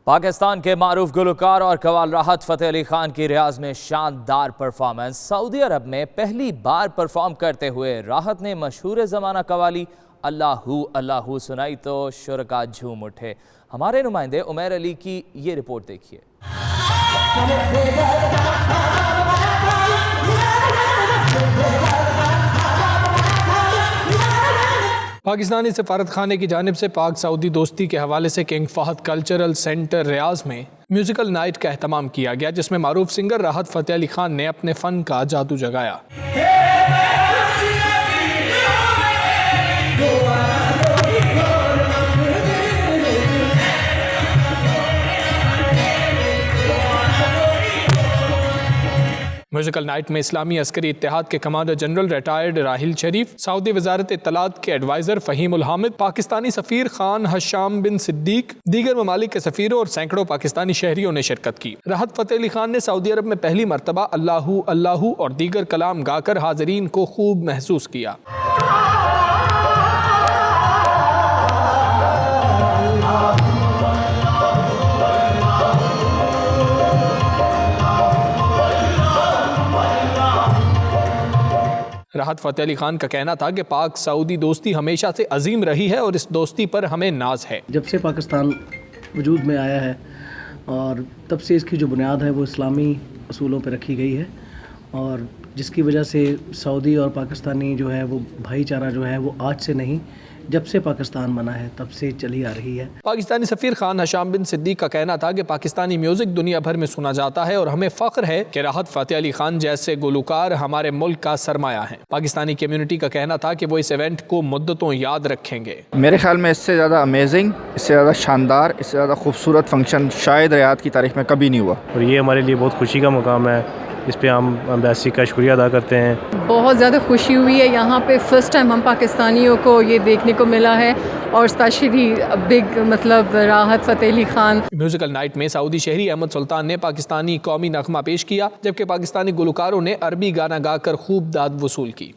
पाकिस्तान के मारूफ गुलकार और कव्वाल राहत फ़तेह अली खान की रियाज में शानदार परफॉर्मेंस। सऊदी अरब में पहली बार परफॉर्म करते हुए राहत ने मशहूर ज़माना कव्वाली अल्लाहू अल्लाहू सुनाई तो शुरका झूम उठे। हमारे नुमाइंदे उमैर अली की ये रिपोर्ट देखिए। पाकिस्तानी सफारत खाने की जानिब से पाक सऊदी दोस्ती के हवाले से किंग फहद कल्चरल सेंटर रियाज में म्यूजिकल नाइट का एहतमाम किया गया, जिसमें मारूफ सिंगर राहत फ़तेह अली खान ने अपने फ़न का जादू जगाया। म्यूजिकल नाइट में इस्लामी अस्करी इत्तेहाद के कमांडर जनरल रिटायर्ड राहिल शरीफ, सऊदी वजारत इत्तलात के एडवाइजर फ़हीम उल हामिद, पाकिस्तानी सफ़ीर खान हशाम बिन सिद्दीक, दीगर ममालिक के सफ़ीरों और सैकड़ों पाकिस्तानी शहरियों ने शिरकत की। राहत फ़तेह अली खान ने सऊदी अरब में पहली मरतबा अल्लाहू अल्लाहू और दीगर कलाम गाकर हाज़रीन को खूब महसूस किया। राहत फ़तेह अली खान का कहना था कि पाक सऊदी दोस्ती हमेशा से अजीम रही है और इस दोस्ती पर हमें नाज है। जब से पाकिस्तान वजूद में आया है और तब से इसकी जो बुनियाद है वो इस्लामी असूलों पर रखी गई है, और जिसकी वजह से सऊदी और पाकिस्तानी जो है वो भाईचारा जो है वो आज से नहीं, जब से पाकिस्तान बना है तब से चली आ रही है। पाकिस्तानी सफ़ीर खान हशाम बिन सिद्दीक का कहना था कि पाकिस्तानी म्यूज़िक दुनिया भर में सुना जाता है और हमें फ़ख्र है कि राहत फ़तेह अली खान जैसे गुलकार हमारे मुल्क का सरमाया है। पाकिस्तानी कम्युनिटी का कहना था कि वो इस इवेंट को मुद्दतों याद रखेंगे। मेरे ख्याल में इससे ज़्यादा अमेजिंग, इससे ज़्यादा शानदार, इससे ज़्यादा खूबसूरत फंक्शन शायद रियाद की तारीख में कभी नहीं हुआ, और ये हमारे लिए बहुत खुशी का मुकाम है। इस पे हम एम्बेसी का शुक्रिया अदा करते हैं। बहुत ज़्यादा खुशी हुई है, यहाँ पे फ़र्स्ट टाइम हम पाकिस्तानियों को ये देखने को मिला है, और स्पेशली बिग मतलब राहत फ़तेह अली खान। म्यूजिकल नाइट में सऊदी शहरी अहमद सुल्तान ने पाकिस्तानी कौमी नगमा पेश किया, जबकि पाकिस्तानी गुलकारों ने अरबी गाना गाकर खूब दाद वसूल की।